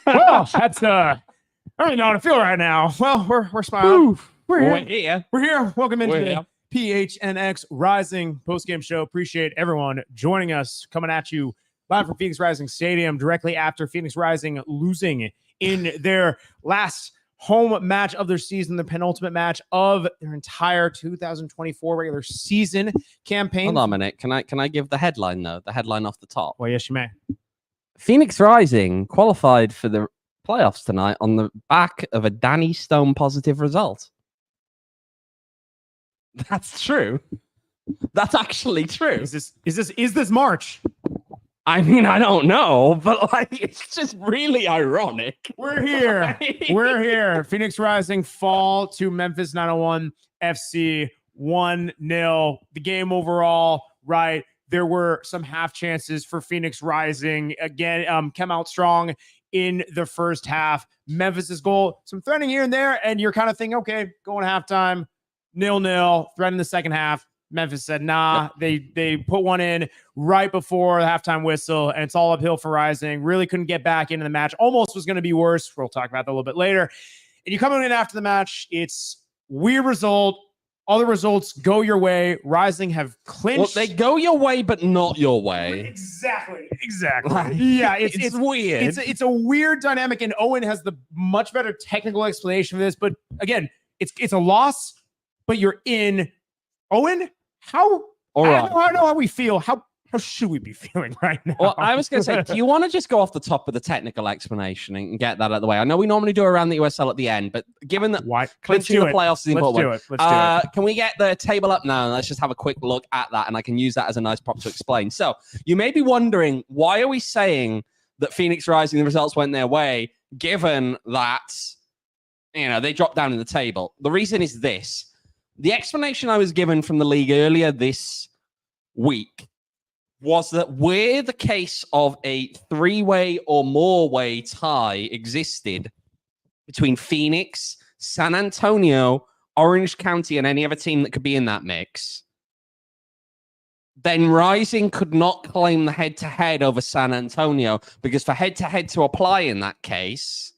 Well, that's I don't even know how to feel right now. Well, we're smiling. Oof. We're here. We're here. We're here. Welcome into We're the here. PHNX Rising postgame show. Appreciate everyone joining us, coming at you live from Phoenix Rising Stadium directly after Phoenix Rising losing in their last home match of their season, the penultimate match of their entire 2024 regular season campaign. Hold on a minute. Can I give the headline though? The headline off the top. Well, yes, you may. Phoenix Rising qualified for the playoffs tonight on the back of a Danny Stone positive result. That's true. That's actually true. Is this March? I mean, I don't know, but like, it's just really ironic. We're here. We're here. Phoenix Rising fall to Memphis 901 FC 1-0. The game overall, right? There were some half chances for Phoenix Rising. Again, came out strong in the first half. Memphis's goal, some threatening here and there, and you're kind of thinking, okay, going halftime, 0-0, threat in the second half. Memphis said, nah. Yep. They put one in right before the halftime whistle, and it's all uphill for Rising. Really couldn't get back into the match. Almost was going to be worse. We'll talk about that a little bit later. And you come in after the match, it's weird result. All the results go your way. Rising have clinched. Well, they go your way, but not your way. Exactly. Yeah, it's weird. It's a weird dynamic, and Owain has the much better technical explanation for this. But again, it's a loss, but you're in. Owain, how? All right. I don't know how we feel. How should we be feeling right now? Well, I was going to say, do you want to just go off the top of the technical explanation and get that out of the way? I know we normally do around the USL at the end, but given that clinching the playoffs is important, let's do it. Can we get the table up now? Let's just have a quick look at that, and I can use that as a nice prop to explain. So you may be wondering, why are we saying that Phoenix Rising, the results went their way, given that, they dropped down in the table? The reason is this. The explanation I was given from the league earlier this week was that where the case of a three-way or more-way tie existed between Phoenix, San Antonio, Orange County, and any other team that could be in that mix, then Rising could not claim the head-to-head over San Antonio, because for head-to-head to apply in that case,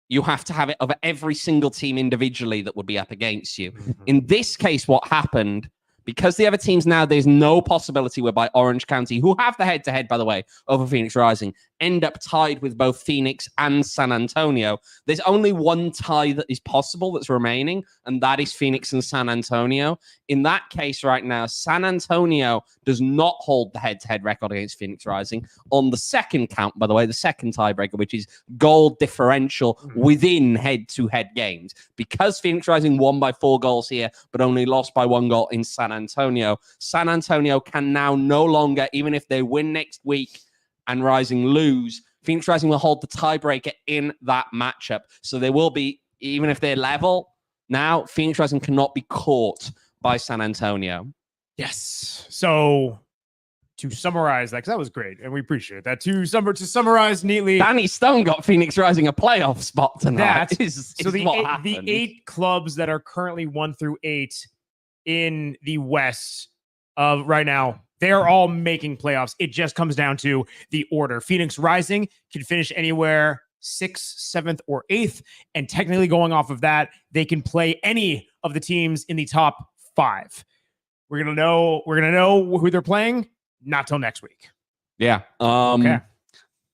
you have to have it over every single team individually that would be up against you. Mm-hmm. In this case, what happened, because the other teams now, there's no possibility whereby Orange County, who have the head-to-head, by the way, over Phoenix Rising, end up tied with both Phoenix and San Antonio. There's only one tie that is possible that's remaining, and that is Phoenix and San Antonio. In that case right now, San Antonio does not hold the head-to-head record against Phoenix Rising. On the second count, by the way, the second tiebreaker, which is goal differential within head-to-head games. Because Phoenix Rising won by 4 goals here, but only lost by 1 goal in San Antonio can now no longer, even if they win next week and Rising lose, Phoenix Rising will hold the tiebreaker in that matchup. So they will be, even if they're level, now Phoenix Rising cannot be caught by San Antonio. Yes. So to summarize that, because that was great, and we appreciate that. To summarize neatly, Danny Stone got Phoenix Rising a playoff spot tonight. The 8 clubs that are currently 1 through 8 in the West of right now, they're all making playoffs. It just comes down to the order. Phoenix Rising can finish anywhere 6th, 7th, or 8th. And technically going off of that, they can play any of the teams in the top 5. We're gonna know who they're playing, not till next week. Yeah. Okay.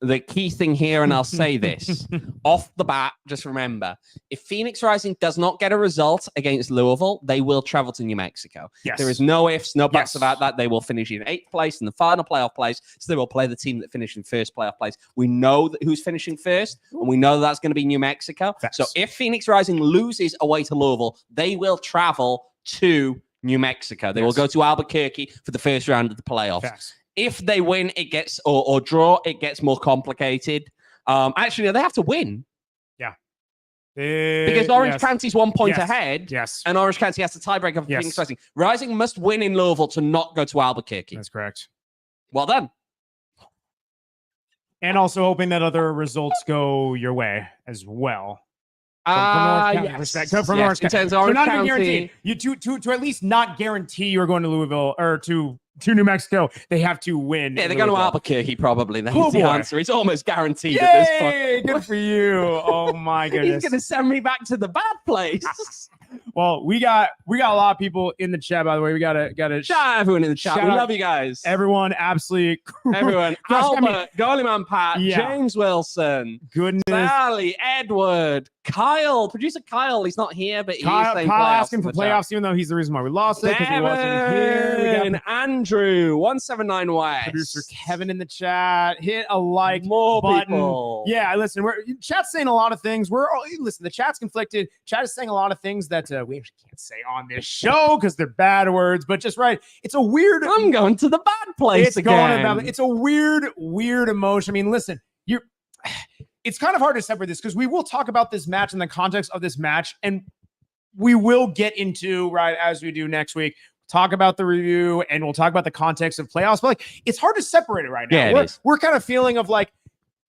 The key thing here, and I'll say this, off the bat, just remember, if Phoenix Rising does not get a result against Louisville, they will travel to New Mexico. Yes. There is no ifs, no buts about that. They will finish in 8th place in the final playoff place, so they will play the team that finished in first playoff place. We know who's finishing first, and we know that's going to be New Mexico. Facts. So if Phoenix Rising loses away to Louisville, they will travel to New Mexico. They will go to Albuquerque for the first round of the playoffs. Facts. If they win, it gets or draw, it gets more complicated. Actually, they have to win. Yeah. Because Orange County's 1 point ahead. Yes. And Orange County has the tiebreaker for Phoenix Rising. Rising must win in Louisville to not go to Albuquerque. That's correct. Well done. And also hoping that other results go your way as well. From Orange County. In terms of So Orange not even County, guaranteed. You to at least not guarantee you're going to Louisville or to New Mexico. They have to win. yeah, they're going to Albuquerque probably. That's Oh, the boy. answer. It's almost guaranteed at this point. Yay! Good for you. Oh my goodness. He's going to send me back to the bad place. Well, we got a lot of people in the chat. By the way, we got to Shout out everyone in the chat. Shout We out love you guys. everyone. Absolutely, Everyone. Albert, Goalie Pat, Yeah. James Wilson, goodness. Sally, Edward, Kyle, producer Kyle. He's not here, but he's Kyle saying asking in for the chat. playoffs, even though he's the reason why we lost it because he wasn't here. We Devin, got Andrew, 179 West. producer Kevin in the chat. Hit a like More button. people. Yeah, listen, chat's saying a lot of things. Listen, the chat's conflicted. Chat is saying a lot of things that we actually can't say on this show because they're bad words. But just right, it's a weird. I'm going to the bad place again. It's a weird emotion. I mean, listen, it's kind of hard to separate this because we will talk about this match in the context of this match, and we will get into, right, as we do next week, talk about the review and we'll talk about the context of playoffs. But like, it's hard to separate it right now. Yeah, we're kind of feeling of like,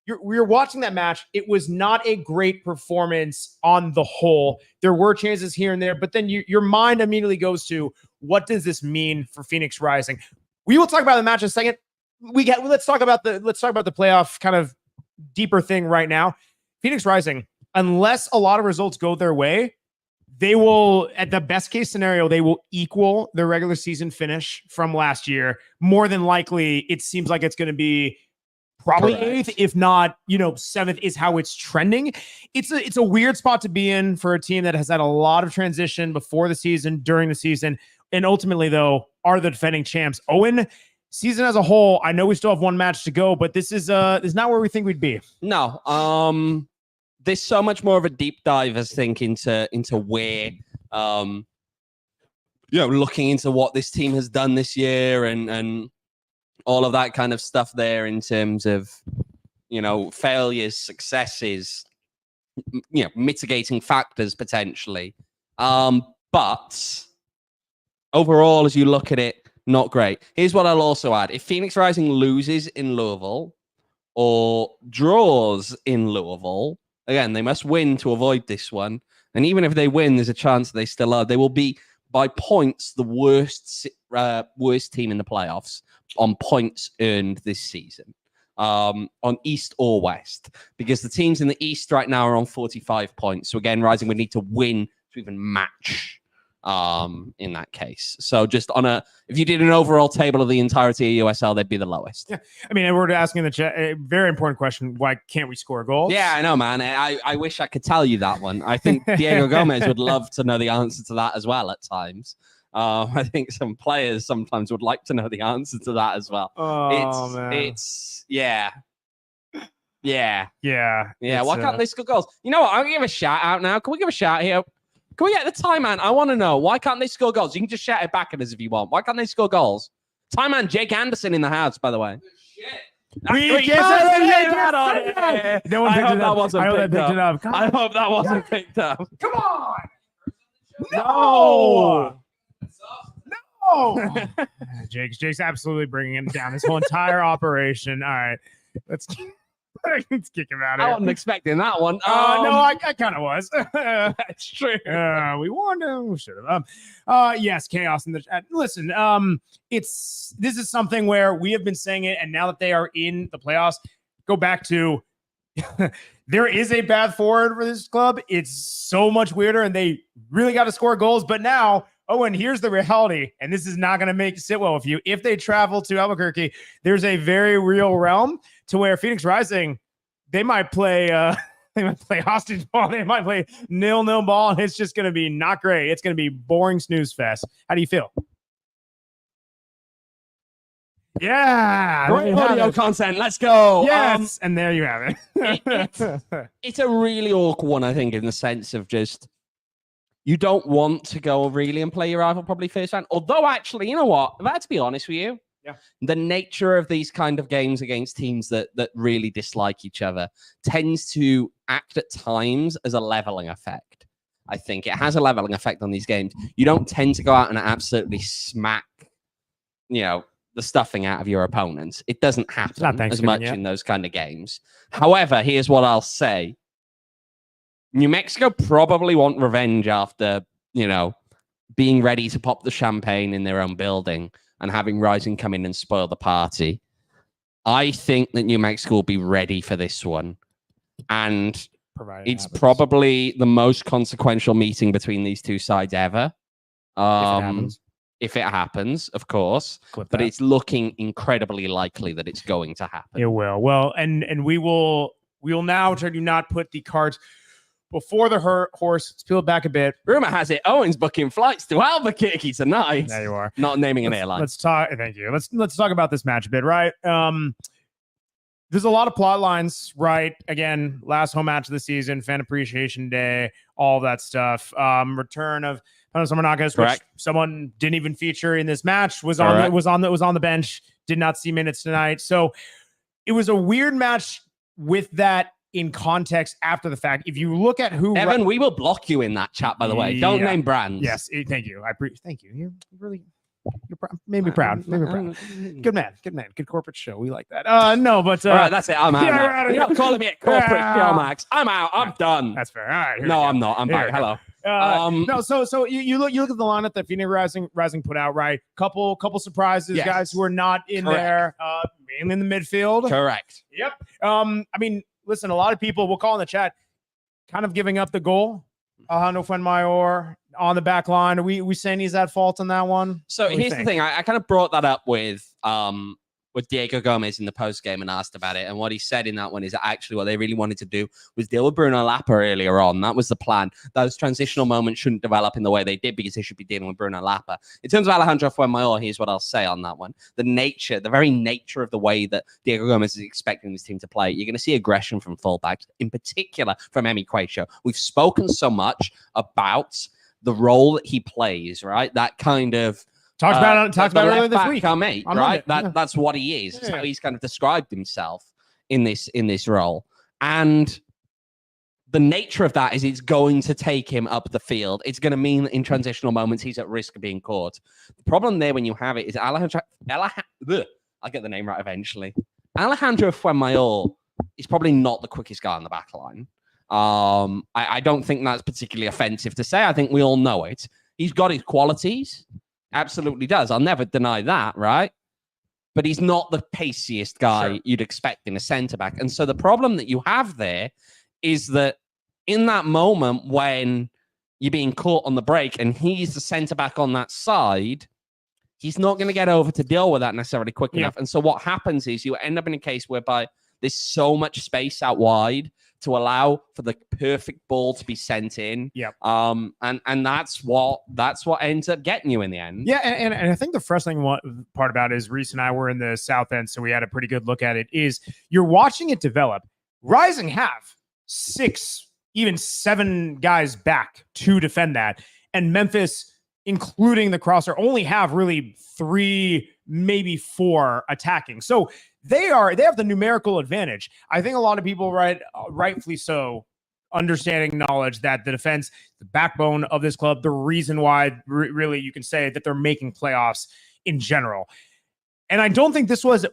we're watching that match. It was not a great performance on the whole. There were chances here and there, but then your mind immediately goes to, what does this mean for Phoenix Rising? We will talk about the match in a second. Let's talk about the playoff kind of deeper thing right now. Phoenix Rising, unless a lot of results go their way, they will, at the best case scenario, they will equal their regular season finish from last year. More than likely, it seems like it's going to be probably Correct. 8th, if not, 7th is how it's trending. It's a weird spot to be in for a team that has had a lot of transition before the season, during the season, and ultimately, though, are the defending champs. Owain, season as a whole, I know we still have one match to go, but this is not where we think we'd be. No, there's so much more of a deep dive, I think, into where, looking into what this team has done this year and all of that kind of stuff there in terms of, failures, successes, mitigating factors potentially. But overall, as you look at it, not great. Here's what I'll also add. If Phoenix Rising loses in Louisville or draws in Louisville, again, they must win to avoid this one. And even if they win, there's a chance they still are. They will be, by points, the worst team in the playoffs on points earned this season, on East or West, because the teams in the East right now are on 45 points. So again, Rising would need to win to even match in that case. So just if you did an overall table of the entirety of USL, they'd be the lowest. Yeah. I mean, we're asking the chat a very important question. Why can't we score goals? Yeah, I know, man. I wish I could tell you that one. I think Diego Gomez would love to know the answer to that as well at times. I think some players sometimes would like to know the answer to that as well. Oh, man. Yeah. Why can't they score goals? You know what? I'll give a shout out now. Can we give a shout here? Can we get the Time Man? I want to know, why can't they score goals? You can just shout it back at us if you want. Why can't they score goals? Time Man Jake Anderson in the house, by the way. Shit. No one picked it up. I hope that wasn't picked up. Come on. No. Jake's absolutely bringing him down. This whole entire operation. All right. Let's kick him out of I here. wasn't expecting that one. No, I kind of was. That's true. We warned him. We should have. Yes, chaos in the chat. Listen, this is something where we have been saying it, and now that they are in the playoffs, go back to there is a path forward for this club. It's so much weirder, and they really got to score goals. But now, and here's the reality, and this is not going to sit well with you. If they travel to Albuquerque, there's a very real realm to where Phoenix Rising, they might play hostage ball. They might play 0-0 ball, and it's just going to be not great. It's going to be boring snooze fest. How do you feel? Yeah. Great audio content. Let's go. Yes. And there you have it. It's a really awkward one, I think, in the sense of just, you don't want to go really and play your rival probably first round. Although, actually, you know what? If I had to be honest with you, the nature of these kind of games against teams that really dislike each other tends to act at times as a leveling effect. I think it has a leveling effect on these games. You don't tend to go out and absolutely smack, the stuffing out of your opponents. It doesn't happen as much in those kind of games. However, here's what I'll say. New Mexico probably want revenge after, being ready to pop the champagne in their own building and having Rising come in and spoil the party. I think that New Mexico will be ready for this one. And it's probably the most consequential meeting between these two sides ever. If it happens, of course. But it's looking incredibly likely that it's going to happen. It will. Well, and we will now try to not put the cards before the horse. Let's peel it back a bit. Rumor has it Owain's booking flights to Albuquerque tonight. There you are. Not naming an airline. Let's talk. Thank you. Let's talk about this match a bit, right? There's a lot of plot lines, right? Again, last home match of the season, fan appreciation day, all that stuff. Return of Panos Armenakas, which someone didn't even feature in this match, was on the bench, did not see minutes tonight. So it was a weird match with that in context after the fact. If you look at who Evan, we will block you in that chat, by the way. Don't name brands. Yes, thank you. Thank you. You're really made me proud. Good man. Good corporate show. We like that. No, but all right, that's it. I'm out. You're not calling me a corporate show, Max. I'm out. I'm done. That's fair. All right. No, I'm not. I'm back. Hello. No, so you look at the lineup that Phoenix Rising put out, right? Couple surprises, guys who are not in there, mainly in the midfield. Correct. Yep. I mean, listen, a lot of people will call in the chat, kind of giving up the goal. Alejandro Fuenmayor on the back line. Are we saying he's at fault on that one? So here's the thing. I kind of brought that up with Diego Gomez in the post game and asked about it. And what he said in that one is that actually what they really wanted to do was deal with Bruno Lapa earlier on. That was the plan. Those transitional moments shouldn't develop in the way they did because they should be dealing with Bruno Lapa. In terms of Alejandro Fuenmayor, here's what I'll say on that one. The very nature of the way that Diego Gomez is expecting this team to play, you're going to see aggression from fullbacks, in particular from Emi Cueto. We've spoken so much about the role that he plays, right? That kind of talked about earlier this week. Right? That's what he is. That's how he's kind of described himself in this role. And the nature of that is it's going to take him up the field. It's going to mean that in transitional moments he's at risk of being caught. The problem there when you have it is I'll get the name right eventually. Alejandro Fuenmayor is probably not the quickest guy on the back line. I don't think that's particularly offensive to say. I think we all know it. He's got his qualities. Absolutely does. I'll never deny that, right? But he's not the paciest guy you'd expect in a centre-back. And so the problem that you have there is that in that moment when you're being caught on the break and he's the centre-back on that side, he's not going to get over to deal with that necessarily quick enough. And so what happens is you end up in a case whereby there's so much space out wide to allow for the perfect ball to be sent in. And that's what ends up getting you in the end. Yeah, and I think the frustrating part about it is Reese and I were in the South End, so we had a pretty good look at it, is you're watching it develop. Rising have 6, even 7 guys back to defend that. And Memphis, including the crosser, only have really 3, maybe 4 attacking. So they have the numerical advantage. I think a lot of people, rightfully so, understanding knowledge that the defense, the backbone of this club, the reason why really you can say that they're making playoffs in general. And I don't think this was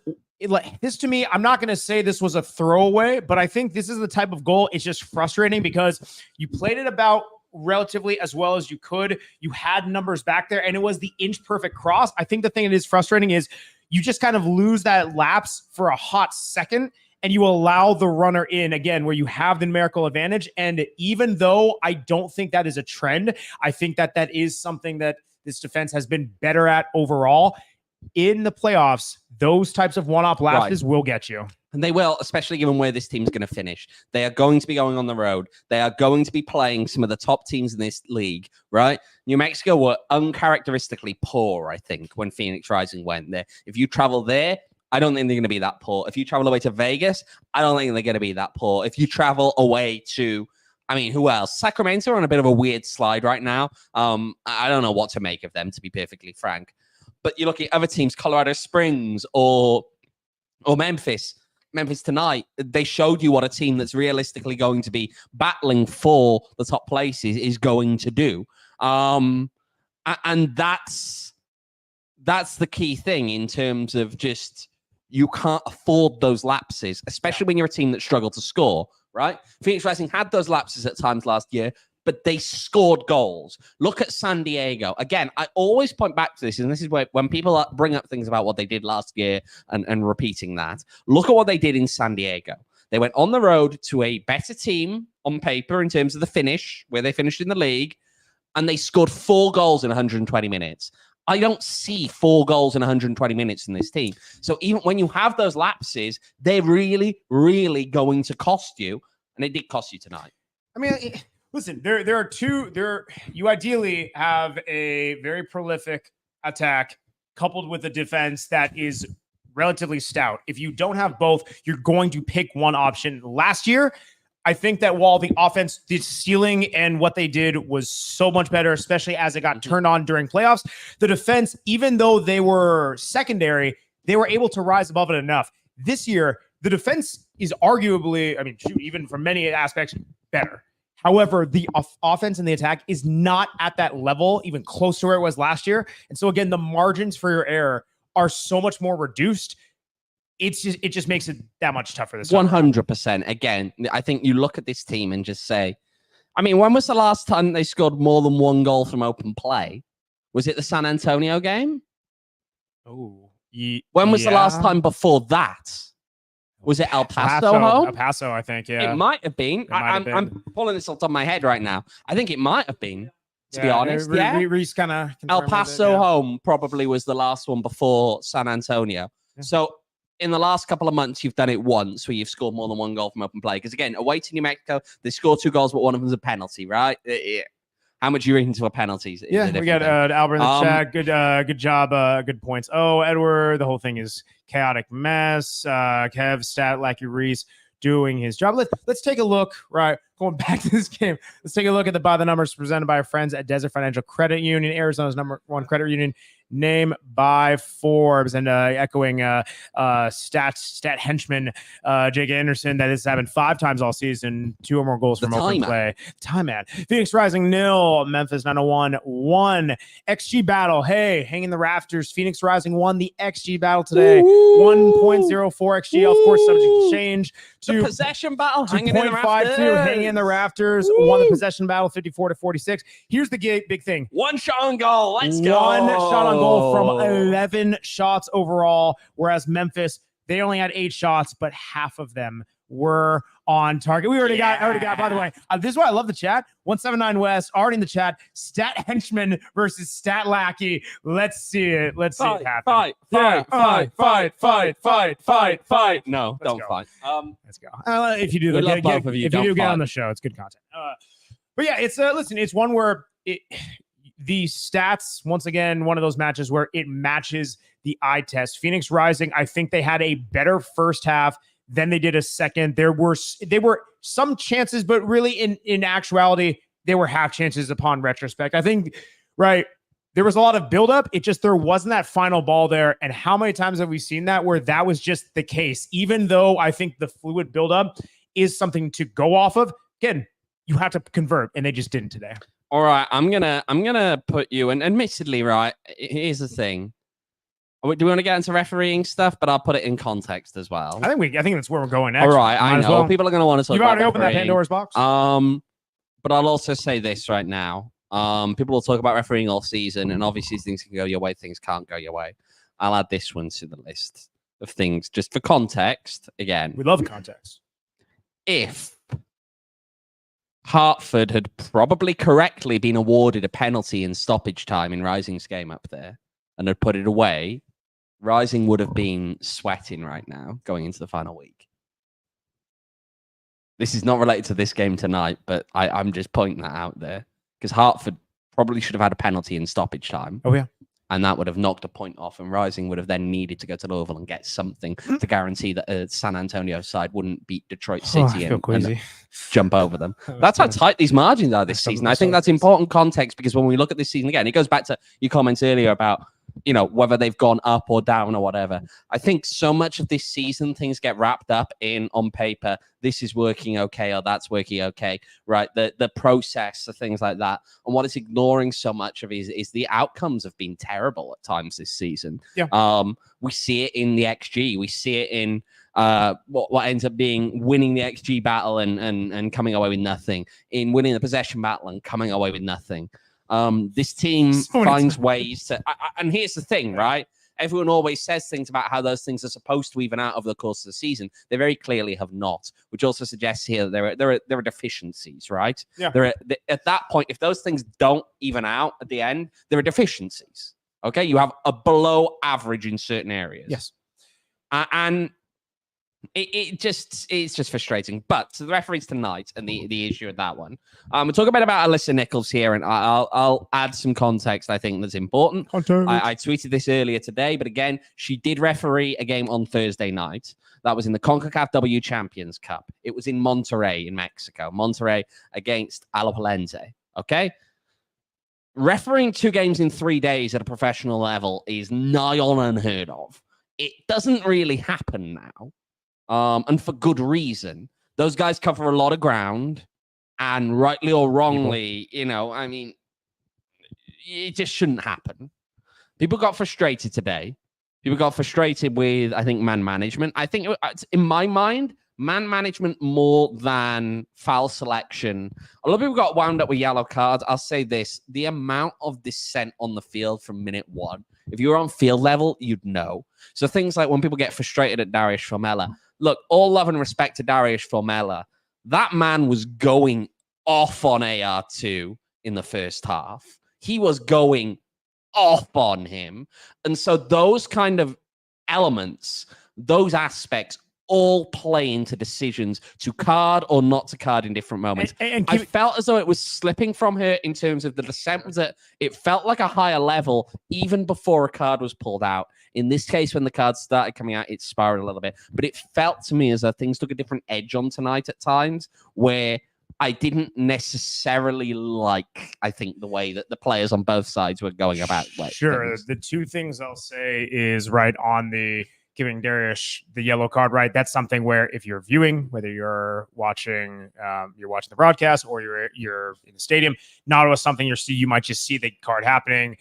this to me. I'm not going to say this was a throwaway, but I think this is the type of goal. It's just frustrating because you played it about relatively as well as you could. You had numbers back there, and it was the inch perfect cross. I think the thing that is frustrating is you just kind of lose that lapse for a hot second, and you allow the runner in again where you have the numerical advantage. And even though I don't think that is a trend, I think that is something that this defense has been better at overall. In the playoffs, those types of one-off lapses will get you. And they will, especially given where this team's going to finish. They are going to be going on the road. They are going to be playing some of the top teams in this league, right? New Mexico were uncharacteristically poor, I think, when Phoenix Rising went there. If you travel there, I don't think they're going to be that poor. If you travel away to Vegas, I don't think they're going to be that poor. If you travel away to, who else? Sacramento are on a bit of a weird slide right now. I don't know what to make of them, to be perfectly frank. But you look at other teams, Colorado Springs or Memphis. Memphis tonight, they showed you what a team that's realistically going to be battling for the top places is going to do. And that's the key thing in terms of just you can't afford those lapses, especially when you're a team that struggle to score, right? Phoenix Rising had those lapses at times last year, but they scored goals. Look at San Diego. Again, I always point back to this, and this is where when people bring up things about what they did last year and repeating that, look at what they did in San Diego. They went on the road to a better team on paper in terms of the finish, where they finished in the league, and they scored 4 goals in 120 minutes. I don't see 4 goals in 120 minutes in this team. So even when you have those lapses, they're really, really going to cost you, and it did cost you tonight. I mean, listen, there are two. You ideally have a very prolific attack coupled with a defense that is relatively stout. If you don't have both, you're going to pick one option. Last year, I think that while the offense, the ceiling and what they did was so much better, especially as it got turned on during playoffs, the defense, even though they were secondary, they were able to rise above it enough. This year, the defense is arguably, I mean, even from many aspects, better. However, the offense and the attack is not at that level, even close to where it was last year. And so again, the margins for your error are so much more reduced. It just makes it that much tougher this time. 100%. Again, I think you look at this team and just say, I mean, when was the last time they scored more than 1 goal from open play? Was it the San Antonio game? Oh, when was the last time before that? Was it El Paso home? El Paso, I think, yeah. It might have been. I'm pulling this off the top of my head right now. I think it might have been, to be honest. Reese kind of El Paso home probably was the last one before San Antonio. Yeah. So in the last couple of months, you've done it once where you've scored more than 1 goal from open play. Because again, away to New Mexico, they score 2 goals, but one of them's a penalty, right? How much you're into a penalties? Yeah, we got Albert in the chat. Good job. Good points. Oh, Edward, the whole thing is chaotic mess. Kev, Stat, Lackey, Reese doing his job. Let's take a look, right? Going back to this game. Let's take a look at the by the numbers presented by our friends at Desert Financial Credit Union, Arizona's #1 credit union, named by Forbes, and echoing stat henchman Jake Anderson that is having 5 times all season, 2 or more goals from open play. Time man. Phoenix Rising 0, Memphis 901 1. XG battle. Hey, hanging the rafters. Phoenix Rising won the XG battle today. 1.04 XG, of course, subject to change. The possession battle, hanging in the rafters. Hanging in the rafters. Won the possession battle, 54-46. Here's the big thing. 1 shot on goal. Let's go. 1 shot on goal from 11 shots overall, whereas Memphis, they only had 8 shots, but half of them were on target. We already got, by the way, this is why I love the chat. 179 West, already in the chat. Stat henchman versus stat lackey. Let's see it. Let's see it happen. Fight. No, don't fight. Let's go. If you do, get on the show. It's good content. But yeah, it's listen, it's one where the stats, once again, one of those matches where it matches the eye test. Phoenix Rising, I think they had a better first half than they did a second. There were some chances, but really in actuality, they were half chances upon retrospect. I think, right, there was a lot of buildup. There wasn't that final ball there. And how many times have we seen that where that was just the case? Even though I think the fluid buildup is something to go off of. Again, you have to convert, and they just didn't today. All right, I'm gonna put you, and admittedly, right, here's the thing. Do we want to get into refereeing stuff? But I'll put it in context as well. I think that's where we're going next. All right, I know. Well. People are going to want to talk about You've already opened that Pandora's box. But I'll also say this right now. People will talk about refereeing all season, and obviously things can go your way, things can't go your way. I'll add this one to the list of things just for context. Again, we love context. If Hartford had probably correctly been awarded a penalty in stoppage time in Rising's game up there and had put it away, Rising would have been sweating right now going into the final week. This is not related to this game tonight, but I'm just pointing that out there because Hartford probably should have had a penalty in stoppage time. Oh, yeah. And that would have knocked a point off, and Rising would have then needed to go to Louisville and get something to guarantee that a San Antonio side wouldn't beat Detroit City and jump over them. That's how tight these margins are this season. I think that's important context because when we look at this season again, it goes back to your comments earlier about, you know, whether they've gone up or down or whatever. I think so much of this season, things get wrapped up in on paper. This is working okay, or that's working okay, right? The process, the things like that. And what it's ignoring so much of is the outcomes have been terrible at times this season. Yeah. We see it in the XG. We see it in what ends up being winning the XG battle and coming away with nothing, in winning the possession battle and coming away with nothing. This team finds ways to, and here's the thing, right? Everyone always says things about how those things are supposed to even out over the course of the season. They very clearly have not, which also suggests here that there are deficiencies, right? Yeah. At that point, if those things don't even out at the end, there are deficiencies. Okay, you have a below average in certain areas. Yes, and it's just frustrating. But to the referees tonight and the issue of that one, we're talking about Alyssa Nichols here, and I'll add some context I think that's important. I tweeted this earlier today, but again, she did referee a game on Thursday night. That was in the CONCACAF W Champions Cup. It was in Monterrey in Mexico. Monterrey against Albuquerque. Okay. Refereeing 2 games in 3 days at a professional level is nigh on unheard of. It doesn't really happen now. And for good reason. Those guys cover a lot of ground, and rightly or wrongly, I mean, it just shouldn't happen. People got frustrated today. People got frustrated with, I think, man management. I think, in my mind, man management more than foul selection. A lot of people got wound up with yellow cards. I'll say this. The amount of dissent on the field from minute 1, if you were on field level, you'd know. So things like when people get frustrated at Darius Formella, look, all love and respect to Darius Formella. That man was going off on AR2 in the first half. He was going off on him. And so those kind of elements, those aspects, all play into decisions to card or not to card in different moments. And I felt as though it was slipping from her in terms of the dissent, was that it felt like a higher level even before a card was pulled out. In this case, when the cards started coming out, it spiraled a little bit. But it felt to me as though things took a different edge on tonight at times, where I didn't necessarily like, I think, the way that the players on both sides were going about. Sure. Things. The 2 things I'll say is right on the giving Darius the yellow card, right? That's something where if you're viewing, whether you're watching the broadcast or you're in the stadium, not always something you might just see the card happening.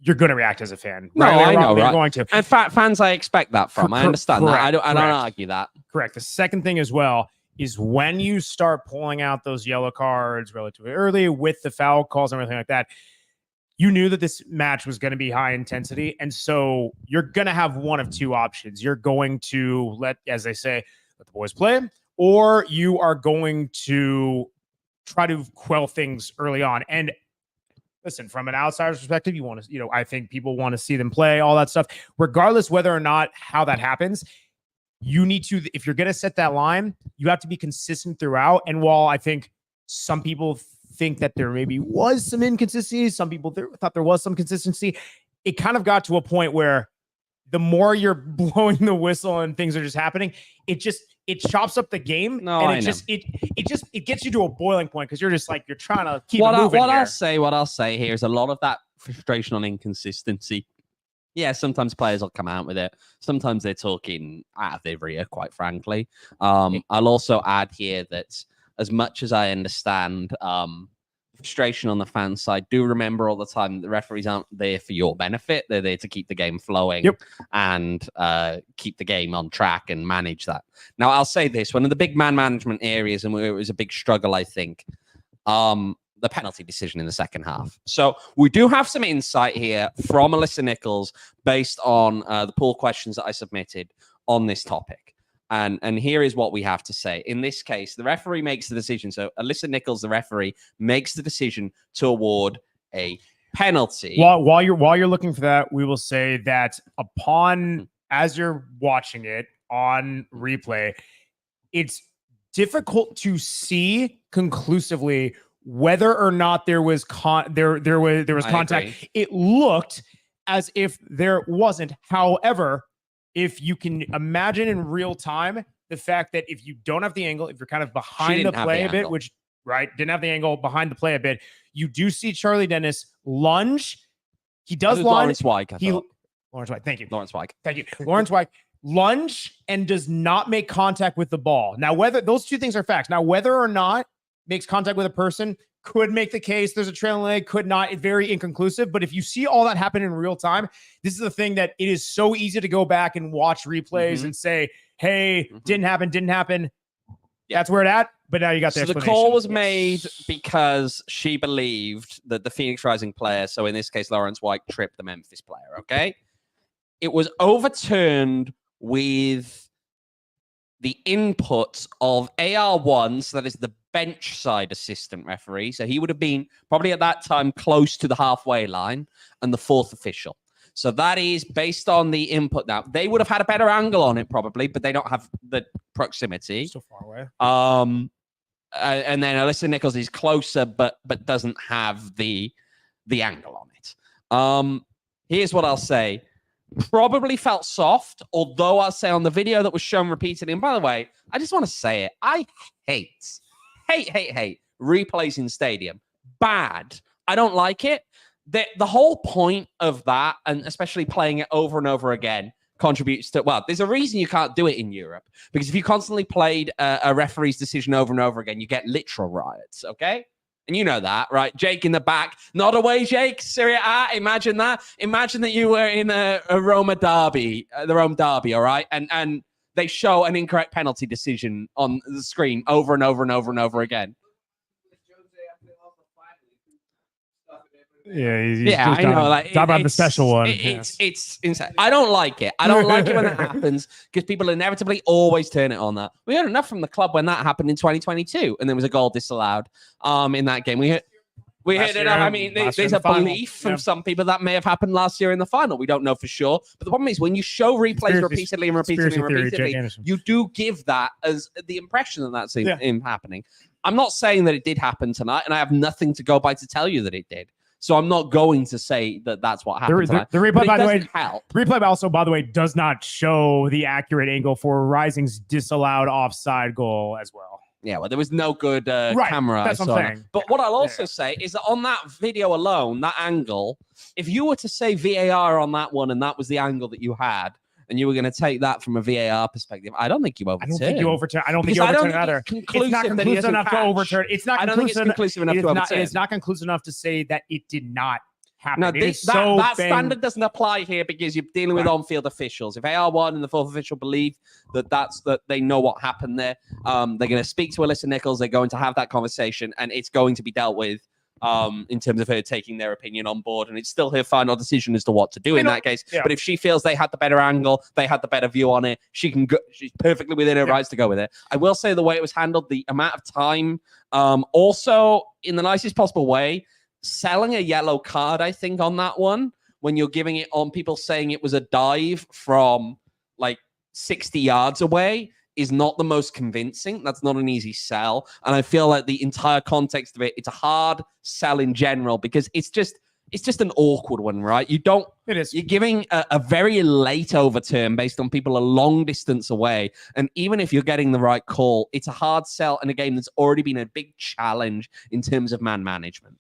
You're going to react as a fan. No, right? I know, right? You're going to. And fans, I expect that from. I understand that. I don't argue that. Correct. The second thing as well is when you start pulling out those yellow cards relatively early with the foul calls and everything like that, you knew that this match was going to be high intensity. And so you're going to have one of 2 options. You're going to let the boys play, or you are going to try to quell things early on. And listen, from an outsider's perspective, you want to, I think people want to see them play, all that stuff, regardless whether or not how that happens. You need to, if you're going to set that line, you have to be consistent throughout. And while I think some people think that there maybe was some inconsistency, some people thought there was some consistency, it kind of got to a point where the more you're blowing the whistle and things are just happening, it chops up the game. No, and it gets you to a boiling point because you're just like, you're trying to keep it moving. What I'll say here is a lot of that frustration on inconsistency. Yeah, sometimes players will come out with it. Sometimes they're talking out of their rear, quite frankly. I'll also add here that as much as I understand frustration on the fan side, do remember all the time that the referees aren't there for your benefit. They're there to keep the game flowing and keep the game on track and manage that. Now, I'll say this. One of the big man management areas, and it was a big struggle, I think, the penalty decision in the second half. So we do have some insight here from Alyssa Nichols based on the poll questions that I submitted on this topic. And here is what we have to say. In this case, the referee makes the decision. So Alyssa Nichols, the referee, makes the decision to award a penalty. While you're looking for that, we will say that as you're watching it on replay, it's difficult to see conclusively whether or not there was contact. It looked as if there wasn't. However, if you can imagine in real time, the fact that if you don't have the angle, if you're kind of behind the play a bit, didn't have the angle behind the play a bit, you do see Charlie Dennis lunge. He does lunge. Lawrence White. Thank you. Lawrence White. Thank you. Lawrence White lunge and does not make contact with the ball. Now, whether those 2 things are facts. Now, whether or not makes contact with a person could make the case there's a trailing leg, could not. It's very inconclusive. But if you see all that happen in real time, this is the thing that it is so easy to go back and watch replays and say, hey, didn't happen. Yeah, that's where it at. But now you got the explanation. The call was made because she believed that the Phoenix Rising player, so in this case, Lawrence White, tripped the Memphis player, okay? It was overturned with the inputs of AR1, so that is the bench side assistant referee. So he would have been probably at that time close to the halfway line, and the fourth official. So that is based on the input. Now, they would have had a better angle on it probably, but they don't have the proximity. Still far away. And then Alyssa Nichols is closer, but doesn't have the angle on it. Here's what I'll say. Probably felt soft, although I'll say on the video that was shown repeatedly. And by the way, I just want to say it. I hate replays in stadium. Bad. I don't like it. The whole point of that, and especially playing it over and over again, contributes to, well, there's a reason you can't do it in Europe. Because if you constantly played a referee's decision over and over again, you get literal riots, okay? And you know that, right? Jake in the back. Not away, Jake. Serie A. Imagine that. Imagine that you were in a Roma derby, the Rome derby, all right? And they show an incorrect penalty decision on the screen over and over and over and over again. Yeah, I know. Like, talk about the special one. It's insane. I don't like it. I don't like it when that happens because people inevitably always turn it on that. We heard enough from the club when that happened in 2022, and there was a goal disallowed in that game. We heard enough. I mean, there's a belief from some people that may have happened last year in the final. We don't know for sure. But the problem is when you show replays repeatedly, you do give that as the impression that that's happening. I'm not saying that it did happen tonight, and I have nothing to go by to tell you that it did. So I'm not going to say that that's what happened. The replay, by the way, replay also, by the way, does not show the accurate angle for Rising's disallowed offside goal as well. Yeah, well, there was no good camera. That's what I'm saying. But what I'll also say is that on that video alone, that angle, if you were to say VAR on that one and that was the angle that you had, and you were going to take that from a VAR perspective, I don't think you overturn. I don't think you overturn. I don't think you overturn either. It's not conclusive enough to overturn. It's not. I don't think it's conclusive enough to overturn. It's not conclusive enough to say that it did not happen. No, that standard doesn't apply here because you're dealing with on-field officials. If AR1 and the fourth official believe that they know what happened there, they're going to speak to Alyssa Nichols. They're going to have that conversation, and it's going to be dealt with. In terms of her taking their opinion on board, and it's still her final decision as to what to do in that case. Yeah. But if she feels they had the better angle, they had the better view on it, she can go, she's perfectly within her rights to go with it. I will say the way it was handled, the amount of time, also in the nicest possible way, selling a yellow card, I think, on that one, when you're giving it on people saying it was a dive from like 60 yards away, is not the most convincing. That's not an easy sell. And I feel like the entire context of it, it's a hard sell in general because it's just an awkward one, right? You're giving a very late overturn based on people a long distance away. And even if you're getting the right call, it's a hard sell in a game that's already been a big challenge in terms of man management.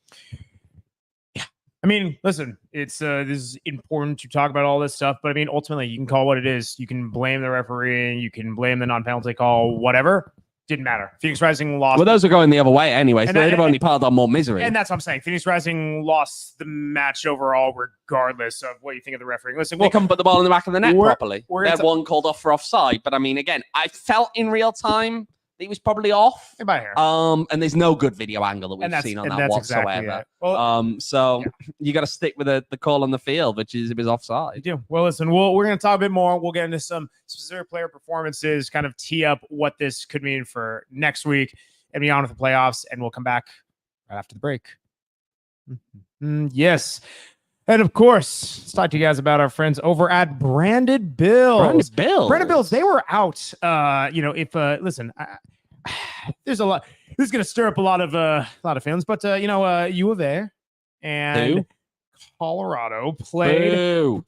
I mean, listen, it's this is important to talk about all this stuff, but I mean, ultimately, you can call what it is. You can blame the referee, you can blame the non-penalty call, whatever. Didn't matter. Phoenix Rising lost. Well, those are going the other way anyway, so they'd have only piled on more misery. And that's what I'm saying. Phoenix Rising lost the match overall, regardless of what you think of the referee. Listen, they couldn't put the ball in the back of the net properly. They had one called off for offside, but I mean, again, I felt in real time he was probably off. And there's no good video angle that we've seen on that whatsoever. Exactly so you got to stick with the call on the field, which is it was offside. You do. Well, listen, we're going to talk a bit more. We'll get into some specific player performances, kind of tee up what this could mean for next week and beyond with the playoffs, and we'll come back right after the break. Yes. And of course, let's talk to you guys about our friends over at Branded Bills. Branded Bills, they were out. Listen, there's a lot. This is going to stir up a lot of feelings, but U of A and Colorado played.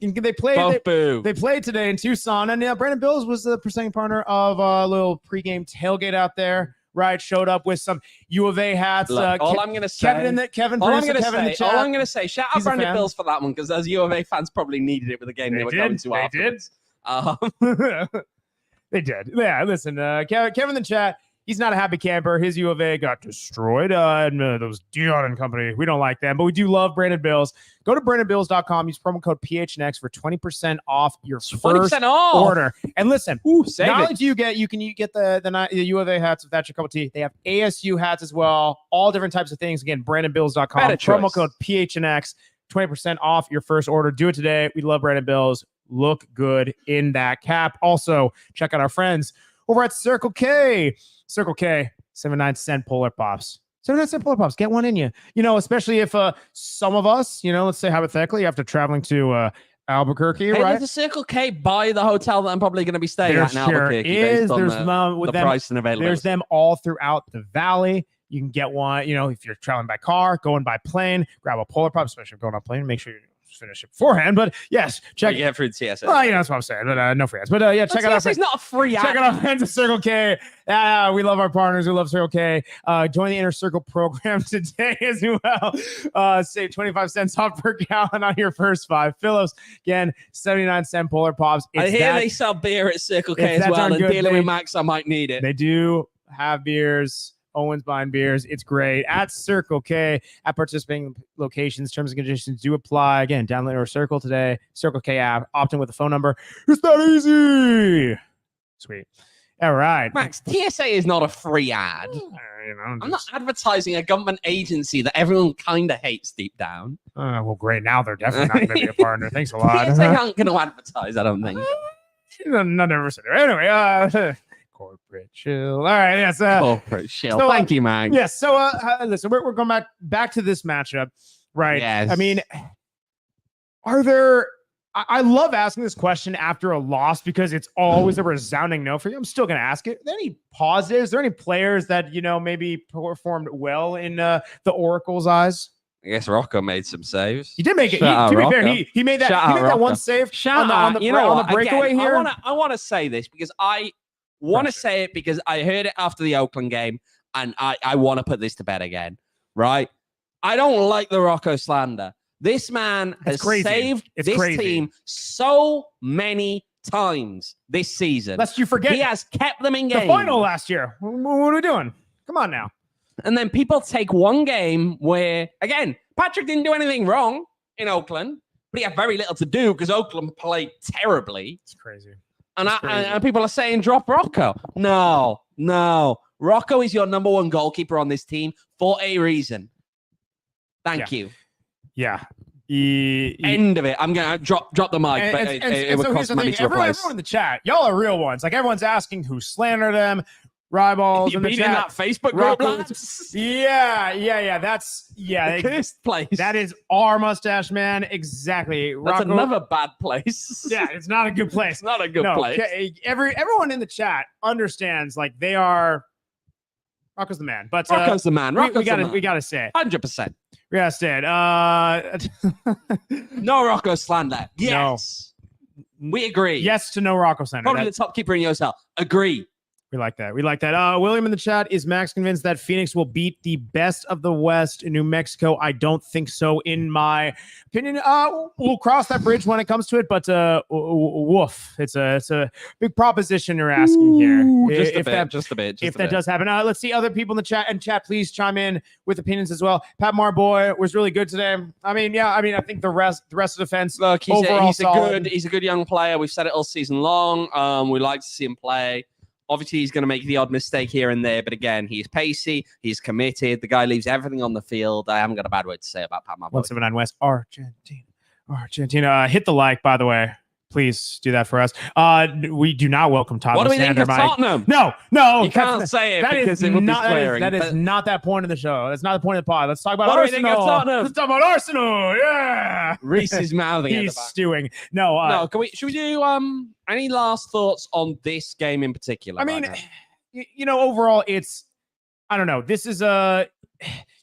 Boo. They played today in Tucson, and Branded Bills was the presenting partner of a little pregame tailgate out there. Right, showed up with some U of A hats. Look, all I'm going to say, all I'm going to say, shout out Branded Bills for that one because those U of A fans probably needed it with the game they were going to afterwards. They did. Yeah, listen, Kevin in the chat, He's not a happy camper. His U of A got destroyed. And those Dion and company, we don't like them, but we do love Branded Bills. Go to brandedbills.com. Use promo code PHNX for 20% off your first order. And listen, not only do you get the U of A hats if that's your cup of tea. They have ASU hats as well. All different types of things. Again, brandedbills.com. Promo code PHNX. 20% off your first order. Do it today. We love Branded Bills. Look good in that cap. Also, check out our friends over at Circle K. Circle K, 79-cent Polar Pops. 79-cent Polar Pops. Get one in you. You know, especially if some of us, you know, let's say hypothetically, after traveling to Albuquerque, right? There's a Circle K by the hotel that I'm probably going to be staying at in Albuquerque. Based on the price and availability. There's them all throughout the valley. You can get one, you know, if you're traveling by car, going by plane, grab a Polar Pop, especially if going on plane. Make sure you finish it beforehand. But yes, check. You get free TSA. Well, you know, that's what I'm saying. But no free ads. But yeah, check out our friends. It's not a free ad. Check out our friends at Circle K. We love our partners. We love Circle K. Join the Inner Circle program today as well. Save 25 cents off per gallon on your first 5. Phillips, again, 79-cent Polar Pops. I hear they sell beer at Circle K as well. And dealing with Max, I might need it. They do have beers. Owen's buying beers. It's great at Circle K at participating locations. Terms and conditions do apply. Again, download our Circle today. Circle K app. Opt in with the phone number. It's that easy. Sweet. All right. Max, TSA is not a free ad. I'm not advertising a government agency that everyone kind of hates deep down. Well, great. Now they're definitely not going to be a partner. Thanks a lot. TSA aren't going to advertise, I don't think. None ever said it. Anyway, corporate chill. All right, yes. Corporate chill. So, thank you, man. Yes. So, listen, we're going back to this matchup, right? Yes. I mean, are there? I love asking this question after a loss because it's always a resounding no for you. I'm still going to ask it. Are there any positives? Are there any players that maybe performed well in the Oracle's eyes? I guess Rocco made some saves. He did make it. To be fair, he made that. He made that one save on the breakaway here. I want to say this because I want to say it because I heard it after the Oakland game, and I want to put this to bed again, right? I don't like the Rocco slander. This man has saved this team so many times this season. Lest you forget, he has kept them in games. The final last year. What are we doing? Come on now. And then people take one game where, again, Patrick didn't do anything wrong in Oakland, but he had very little to do because Oakland played terribly. It's crazy. And people are saying drop Rocco. No. Rocco is your number one goalkeeper on this team for a reason. Thank you. Yeah. End of it. I'm going to drop the mic, but it would cost money to replace. Everyone in the chat, y'all are real ones. Like, everyone's asking who slandered them. Rivals in the chat. In that Facebook group, lads? Yeah. That's the cursed place. That is our mustache man. Exactly. That's another bad place. Yeah, it's not a good place. It's not a good place. Everyone in the chat understands, like, they are. Rocco's the man. But Rocco's the man. We gotta say it. 100%. We gotta say it. No Rocco slander. Yes. No. We agree. Yes to no Rocco slander. Probably the top keeper in USL. Agree. We like that. William in the chat, is Max convinced that Phoenix will beat the best of the West in New Mexico? I don't think so, in my opinion. We'll cross that bridge when it comes to it, but woof. It's a big proposition you're asking here. Just a bit. If that does happen. Let's see other people in the chat. And chat, please chime in with opinions as well. Pat Marboy was really good today. I think the rest of the defense. Look, he's a good young player. We've said it all season long. We like to see him play. Obviously, he's going to make the odd mistake here and there, but again, he's pacey, he's committed. The guy leaves everything on the field. I haven't got a bad word to say about Pat Marboy. 179 West, Argentina. Hit the like, by the way. Please do that for us. We do not welcome Panos Armenakas. What do we think of Tottenham? No. You can't say it because it would be swearing. That is not that point of the show. That's not the point of the pod. Let's talk about Arsenal. What do we think of Tottenham? Let's talk about Arsenal. Yeah. Reese is mouthing. He's stewing. No. Should we do any last thoughts on this game in particular? I mean, overall, it's, I don't know. This is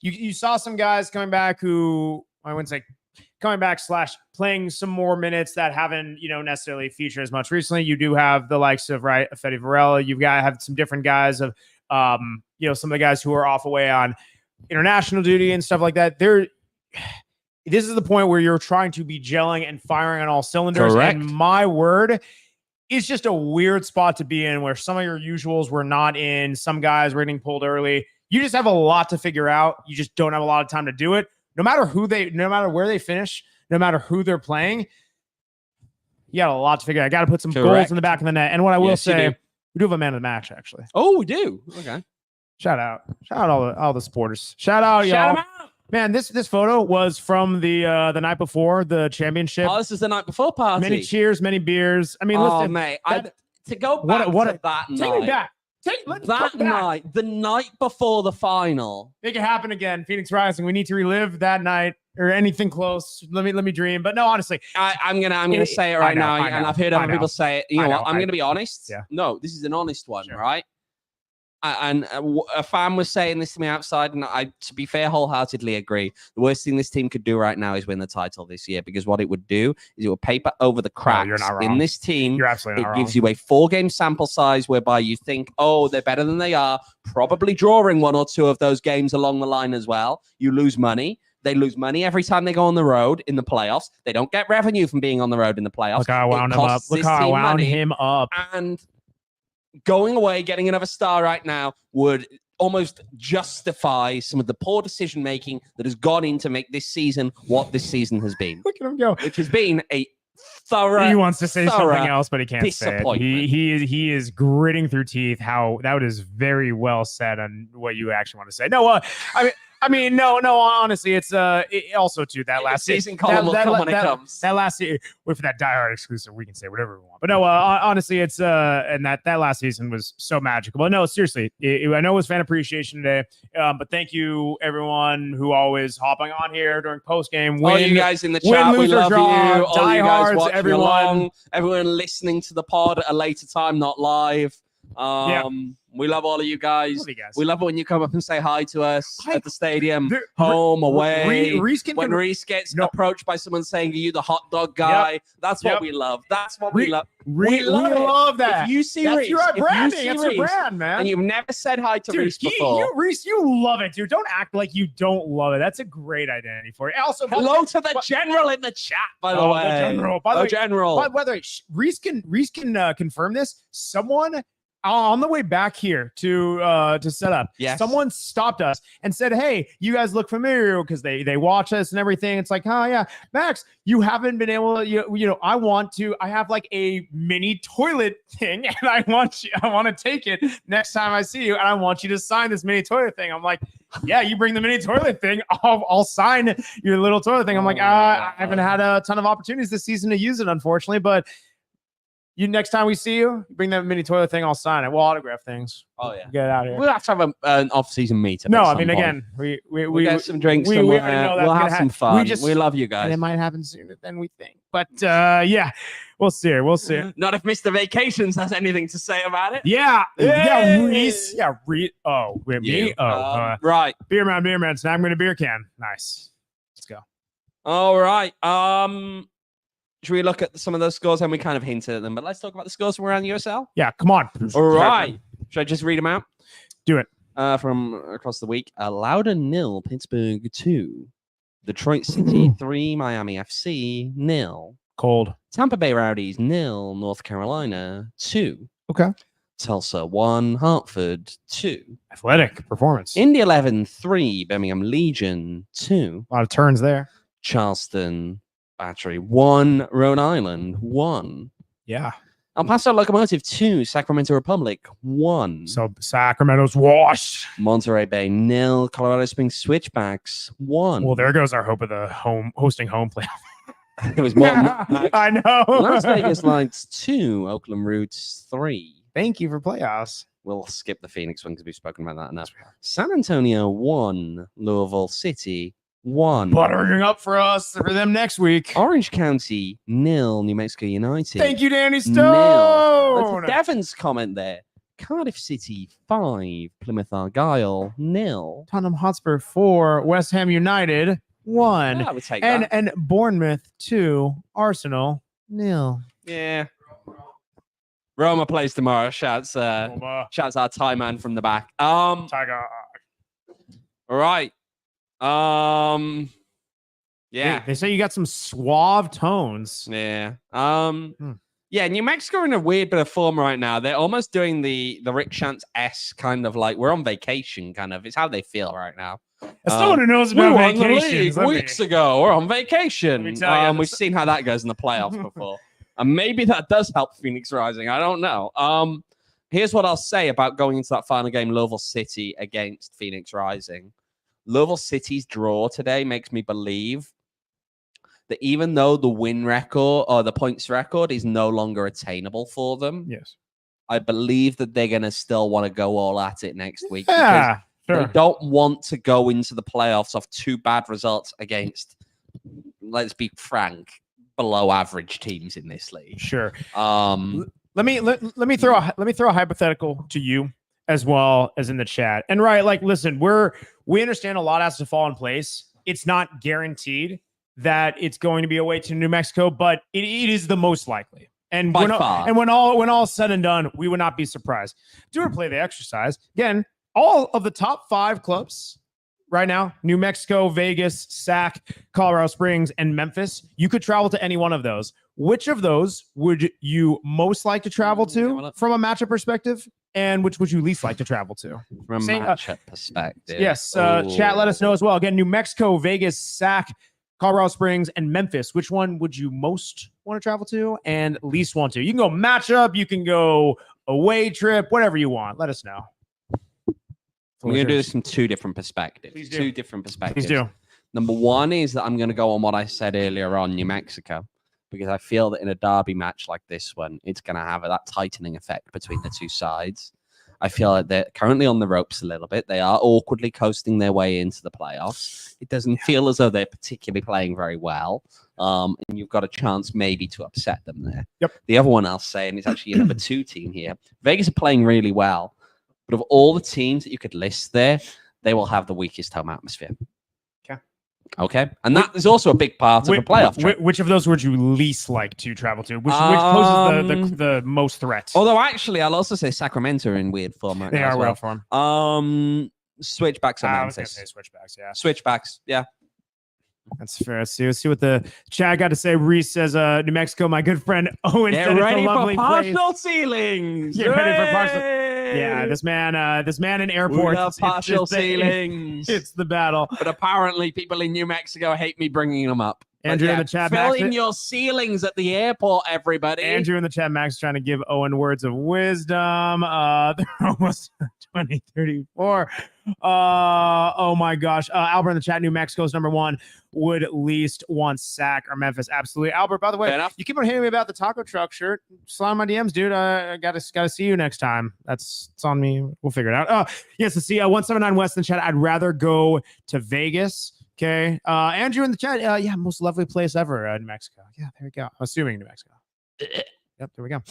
you saw some guys coming back who, I wouldn't say coming back / playing some more minutes that haven't, necessarily featured as much recently. You do have the likes of, right, Fede Varela. You've got to have some different guys of, some of the guys who are off away on international duty and stuff like that. This is the point where you're trying to be gelling and firing on all cylinders. Correct. And my word, it's just a weird spot to be in where some of your usuals were not in. Some guys were getting pulled early. You just have a lot to figure out. You just don't have a lot of time to do it. No matter where they finish, no matter who they're playing, you got a lot to figure out. I got to put some goals in the back of the net. And what I will say, we do have a man of the match, actually. Oh, we do. Okay. Shout out all the supporters. Shout out, y'all. Shout 'em out. Man, this photo was from the night before the championship. Oh, this is the night before party. Many cheers, many beers. I mean, listen, mate, to go back to that night. Take me back. The night before the final. Make it happen again. Phoenix Rising. We need to relive that night or anything close. Let me dream. But no, honestly, I'm gonna say it right now, and I've heard other people say it. You know what? I'm gonna be honest. Yeah. No, this is an honest one, right? And a fan was saying this to me outside, and I, to be fair, wholeheartedly agree. The worst thing this team could do right now is win the title this year, because what it would do is it would paper over the cracks in this team. You're absolutely not wrong. It gives you a 4-game sample size whereby you think, oh, they're better than they are, probably drawing 1 or 2 of those games along the line as well. You lose money. They lose money every time they go on the road in the playoffs. They don't get revenue from being on the road in the playoffs. Look how I wound him up. And going away, getting another star right now would almost justify some of the poor decision making that has gone in to make this season what this season has been. Look at him go. Which has been a thorough. He wants to say something else, but he can't say it. He is gritting through teeth. How that is very well said on what you actually want to say. No, I mean, no. Honestly, it's also too that last season column will come when it comes. That last season, for that diehard exclusive, we can say whatever we want. But no, honestly, it's and that last season was so magical. But no, seriously, I know it was fan appreciation today. But thank you everyone who always hopping on here during post game. All you guys in the chat, we love you. All you guys watching along, everyone listening to the pod at a later time, not live. We love all of you guys. We love it when you come up and say hi to us at the stadium, home, away. When Reese gets approached by someone saying, "Are you the hot dog guy?" That's what we love. That's what we love. We love that. If you see Reese, that's your brand, man. And you've never said hi to Reese before. Reese, you love it, dude. Don't act like you don't love it. That's a great identity for you. Also, hello to the general in the chat, by the way. The general. By the way, Reese can confirm this. Someone on the way back here to set up, someone stopped us and said, "Hey, you guys look familiar," because they watch us and everything. It's like, oh yeah, Max, you haven't been able to, you know, I have like a mini toilet thing, and I want to take it next time I see you, and I want you to sign this mini toilet thing. I'm like, yeah, you bring the mini toilet thing, I'll sign your little toilet thing. I'm like, I haven't had a ton of opportunities this season to use it, unfortunately, but next time we see you, bring that mini toilet thing, I'll sign it. We'll autograph things. Oh yeah, get out of here. We'll have to have an off-season meetup. No, I mean, again, we get some drinks. We'll have some fun. We love you guys. And it might happen sooner than we think, but yeah, we'll see. Not if Mr. Vacations has anything to say about it. Yeah, Reese. Yeah, Reese. Oh, with me. Right. Beer man. So now I'm going to beer can. Nice. Let's go. All right. Should we look at some of those scores? And we kind of hinted at them, but let's talk about the scores from around the USL. Yeah, come on. All right. Should I just read them out? Do it. From across the week. Loudoun 0, Pittsburgh 2. Detroit City 3, Miami FC 0. Cold. Tampa Bay Rowdies 0, North Carolina 2. Okay. Tulsa 1, Hartford 2. Athletic performance. Indy 11 3, Birmingham Legion 2. A lot of turns there. Charleston Battery 1, Rhode Island 1. Yeah. El Paso Locomotive 2, Sacramento Republic 1. So Sacramento's washed. Monterey Bay 0, Colorado Springs Switchbacks 1. Well, there goes our hope of the hosting home playoff. It was more. I know. Las Vegas Lights 2, Oakland Roots 3. Thank you for playoffs. We'll skip the Phoenix one because we've spoken about that enough. San Antonio 1, Louisville City 1. Buttering up for them next week. Orange County 0, New Mexico United. Thank you, Danny Stone. 0. Devon's comment there. Cardiff City 5, Plymouth Argyle 0. Tottenham Hotspur 4, West Ham United 1. I would take that. And Bournemouth 2, Arsenal 0. Yeah. Roma plays tomorrow. Shouts our Thai man from the back. Tiger. All right. Yeah. They say you got some suave tones. Yeah. Yeah, New Mexico are in a weird bit of form right now. They're almost doing the Rick Chance-esque kind of like we're on vacation kind of. It's how they feel right now. As someone who knows about vacations, weeks ago, we're on vacation. We've seen how that goes in the playoffs before. And maybe that does help Phoenix Rising. I don't know. Here's what I'll say about going into that final game, Louisville City against Phoenix Rising. Louisville City's draw today makes me believe that even though the win record or the points record is no longer attainable for them, yes, I believe that they're going to still want to go all at it next week. Yeah, because they don't want to go into the playoffs off 2 bad results against, let's be frank, below average teams in this league. Sure. Let me throw a hypothetical to you as well as in the chat. And right, like, listen, we understand a lot has to fall in place. It's not guaranteed that it's going to be away to New Mexico, but it is the most likely. And when all is said and done, we would not be surprised. Do want to play the exercise again? All of the top 5 clubs right now: New Mexico, Vegas, SAC, Colorado Springs, and Memphis. You could travel to any one of those. Which of those would you most like to travel to from a matchup perspective? And which would you least like to travel to? From a matchup perspective. Yes. Chat, let us know as well. Again, New Mexico, Vegas, SAC, Colorado Springs, and Memphis. Which one would you most want to travel to and least want to? You can go matchup, you can go away trip, whatever you want. Let us know. We're going to do this from 2 different perspectives. Please do. 2 different perspectives. Please do. Number 1 is that I'm going to go on what I said earlier on New Mexico, because I feel that in a derby match like this one, it's going to have that tightening effect between the 2 sides. I feel like they're currently on the ropes a little bit. They are awkwardly coasting their way into the playoffs. It doesn't feel as though they're particularly playing very well. And you've got a chance maybe to upset them there. Yep. The other one I'll say, and it's actually your number 2 team here, Vegas are playing really well. But of all the teams that you could list there, they will have the weakest home atmosphere. Okay. And that is also a big part of the playoff. Which of those would you least like to travel to? Which poses the most threat? Although, actually, I'll also say Sacramento are in weird form right now. They are well form. Switchbacks are Memphis. I was going to say switchbacks, yeah. Switchbacks, yeah. That's fair. Let's see what the chat got to say. Reese says, New Mexico, my good friend Owain said it's a lovely place. Partial ceilings. Get ready for partial. Yeah, this man in airports. Partial ceilings. It's the battle. But apparently, people in New Mexico hate me bringing them up. Andrew in the chat, fill in your ceilings at the airport, everybody. Andrew in the chat, Max trying to give Owain words of wisdom. They're almost 2034. Oh my gosh. Albert in the chat, New Mexico's number 1. Would least want SAC or Memphis. Absolutely. Albert, by the way, you keep on hitting me about the taco truck shirt. Slide my DMs, dude. I gotta see you next time. It's on me. We'll figure it out. Yes, let's see. 179 West in the chat. I'd rather go to Vegas. Okay. Andrew in the chat. Yeah, most lovely place ever, New Mexico. Yeah, there we go. I'm assuming New Mexico. Yep, there we go.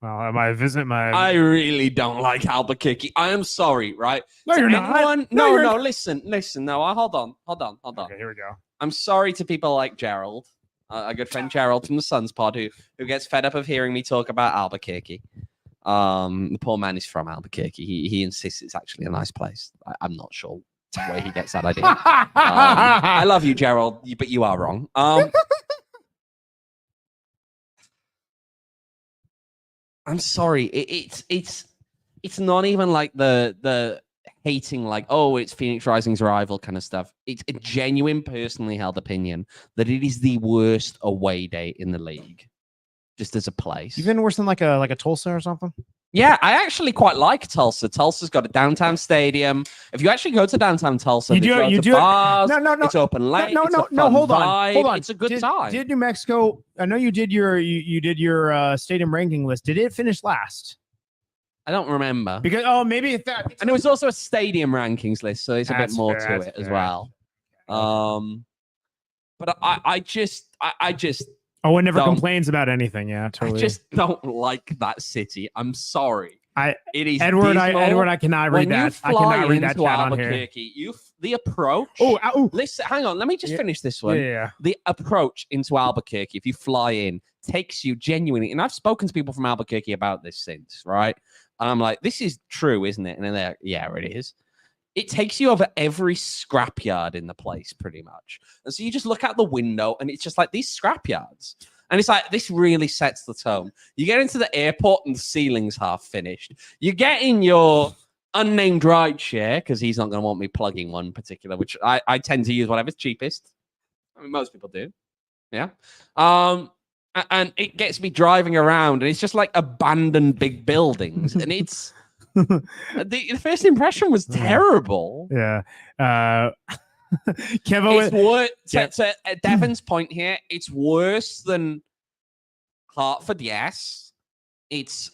Well, I really don't like Albuquerque. I am sorry, right? No, you're not. No, listen. No, hold on. Okay, here we go. I'm sorry to people like Gerald, a good friend Gerald from the Suns pod, who gets fed up of hearing me talk about Albuquerque. The poor man is from Albuquerque. He insists it's actually a nice place. I'm not sure where he gets that idea. I love you, Gerald, but you are wrong. I'm sorry. It's not even like the hating, like, oh, it's Phoenix Rising's rival kind of stuff. It's a genuine, personally held opinion that it is the worst away day in the league, just as a place. Even worse than like a Tulsa or something. Yeah, I actually quite like Tulsa. Tulsa's got a downtown stadium. If you actually go to downtown Tulsa, you do bars. No. It's open late. No. Hold on. It's a good time. Did New Mexico? I know you did your stadium ranking list. Did it finish last? I don't remember because maybe if that. And it was also a stadium rankings list, so it's a bit more to it as well. But I just. Owen never complains about anything. Yeah, totally. I just don't like that city. I'm sorry. It is Edward. I cannot read that. I cannot read that chat on here. The approach. Listen, hang on. Let me just finish this one. Yeah. The approach into Albuquerque, if you fly in, takes you genuinely. And I've spoken to people from Albuquerque about this since, right? And I'm like, this is true, isn't it? And then they're, yeah, it is. It takes you over every scrapyard in the place, pretty much. And so you just look out the window, and it's just like these scrapyards. And it's like, this really sets the tone. You get into the airport and the ceiling's half finished. You get in your unnamed ride share, because he's not going to want me plugging one particular, which I tend to use whatever's cheapest. I mean, most people do. Yeah. And it gets me driving around, and it's just like abandoned big buildings. And it's the first impression was terrible. Yeah. Kevo, it's worse. So at Devin's point here, it's worse than Hartford. Yes, it's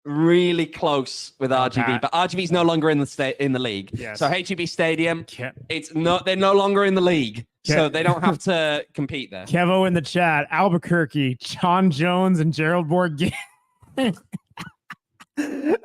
really close with RGB, but RGB is no longer in the league. Yes. So HEB Stadium, they're no longer in the league, so they don't have to compete there. Kevo in the chat, Albuquerque, John Jones and Gerald Bourguet. We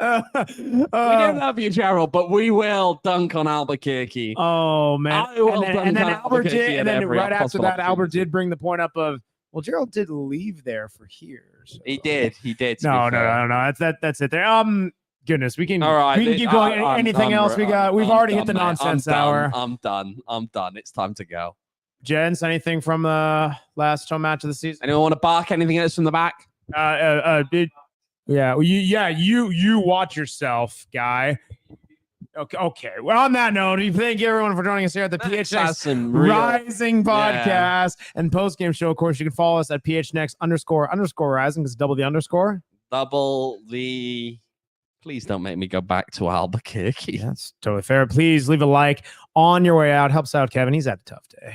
don't love you, Gerald, but we will dunk on Albuquerque. Oh man! And then Albert did, and then right after that, Albert did bring the point up of, well, Gerald did leave there for here. So. He did. No. That's it there. Goodness, we can. All right, we can keep going. Anything else we got? We've already hit the nonsense hour. I'm done. It's time to go. Jens, anything from the last home match of the season? Anyone want to bark? Anything else from the back? Yeah, you watch yourself, guy. Okay. Well, on that note, thank you everyone for joining us here at the PHNX Rising podcast and post-game show. Of course, you can follow us at PHNX__Rising. Because double the underscore. Double the. Please don't make me go back to Albuquerque. Yeah, that's totally fair. Please leave a like on your way out. Helps out Kevin. He's had a tough day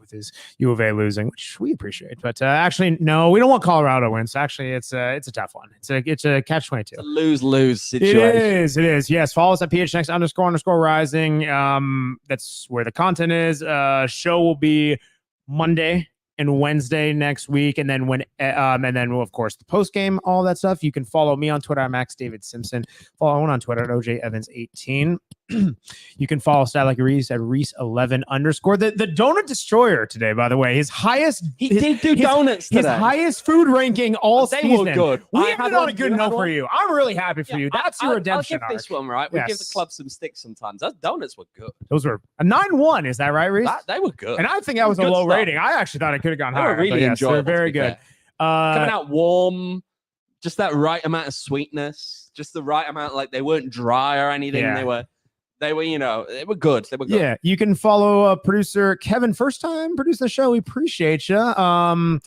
with his U of A losing, which we appreciate. But actually, no, we don't want Colorado wins. Actually, it's a tough one. It's a catch-22. It's a lose-lose situation. It is. Yes, follow us at PHNX__Rising. That's where the content is. Show will be Monday and Wednesday next week, and then of course the post game, all that stuff. You can follow me on Twitter. I'm Max David Simpson. Follow Owen on Twitter at OJ Evans 18. You can follow Stat Like Reese at Reese11_. The Donut Destroyer today, by the way, his highest. He did do donuts today. His highest food ranking all they season. Were good. We ended on a good note for you. I'm really happy for you. That's your redemption. I'll give this one right. We give the club some sticks sometimes. Those donuts were good. Those were a 9-1. Is that right, Reese? They were good. And I think that was a low rating. I actually thought it could have gone higher. Really enjoyable. They're very good. Coming out warm, just that right amount of sweetness, just the right amount. Like they weren't dry or anything. Yeah. They were, they were good. They were good. Yeah, you can follow producer Kevin. First time producing the show. We appreciate you. Kevin.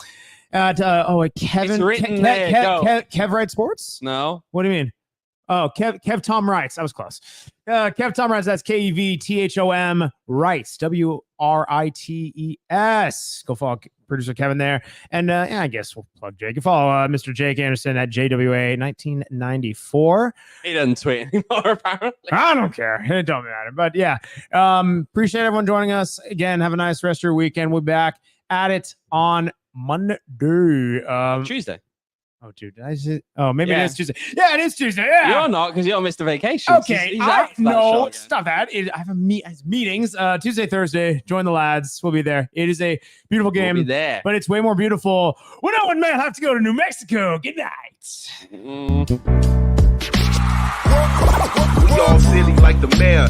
Kev Wright Sports. No. What do you mean? Oh, Kev Tom Wrights. I was close. Kev Tom Wrights. That's KEVTHOM Wrights. WRITES. Go follow producer Kevin there. And I guess we'll plug Jake. You follow Mr. Jake Anderson at JWA1994. He doesn't tweet anymore, apparently. I don't care. It don't matter. But yeah, appreciate everyone joining us. Again, have a nice rest of your weekend. We'll be back at it on Monday. Tuesday. Oh, dude. Maybe it is Tuesday. Yeah, it is Tuesday. Yeah. You're not, because you don't miss the vacation. Okay. No, stop that. I have meetings Tuesday, Thursday. Join the lads. We'll be there. It is a beautiful game. We'll be there. But it's way more beautiful when Owen may have to go to New Mexico. Good night. We all silly like the mayor.